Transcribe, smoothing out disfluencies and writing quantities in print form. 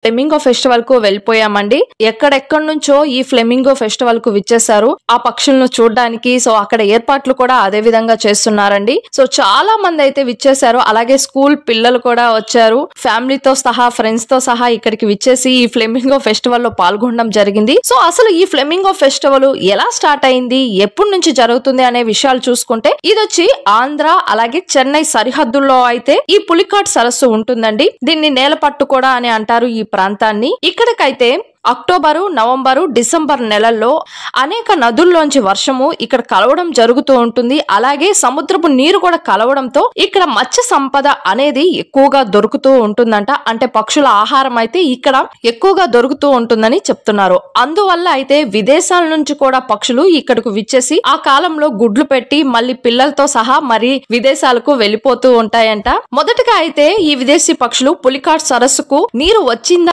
Flamingo festival కు వెళ్ళిపోయామండి. ఎక్కడెక్కడి నుంచో ఈ ఫ్లెమింగో ఫెస్టివల్ కు విచ్చేశారు ఆ పక్షులను చూడడానికి. సో అక్కడ ఏర్పాట్లు కూడా అదే విధంగా చేస్తున్నారండి. సో చాలా మంది అయితే విచ్చేశారు. అలాగే స్కూల్ పిల్లలు కూడా వచ్చారు. ఫ్యామిలీతో సహా ఫ్రెండ్స్ తో సహా ఇక్కడికి విచ్చేసి ఈ ఫ్లెమింగో ఫెస్టివల్ లో పాల్గొనడం జరిగింది. సో అసలు ఈ ఫ్లెమింగో ఫెస్టివల్ ఎలా స్టార్ట్ అయింది, ఎప్పటి నుంచి జరుగుతుంది అనే విషయాలు చూసుకుంటే ఇది వచ్చి ఆంధ్ర అలాగే చెన్నై సరిహద్దుల్లో అయితే ఈ పులికాట్ సరస్సు ఉంటుందండి. దీన్ని నేలపట్టు కూడా అని అంటారు ఈ ప్రాంతాన్ని. ఇక్కడికైతే అక్టోబరు, నవంబరు, డిసెంబర్ నెలల్లో అనేక నదుల్లోంచి వర్షము ఇక్కడ కలవడం జరుగుతూ ఉంటుంది. అలాగే సముద్రపు నీరు కూడా కలవడంతో ఇక్కడ మత్స్య సంపద అనేది ఎక్కువగా దొరుకుతూ ఉంటుందంట. అంటే పక్షుల ఆహారం అయితే ఇక్కడ ఎక్కువగా దొరుకుతూ ఉంటుందని చెప్తున్నారు. అందువల్ల అయితే విదేశాల నుంచి కూడా పక్షులు ఇక్కడకు విచ్చేసి ఆ కాలంలో గుడ్లు పెట్టి మళ్ళీ పిల్లలతో సహా మరి విదేశాలకు వెళ్ళిపోతూ ఉంటాయంట. మొదటగా అయితే ఈ విదేశీ పక్షులు పులికాట్ సరస్సుకు నీరు వచ్చిందా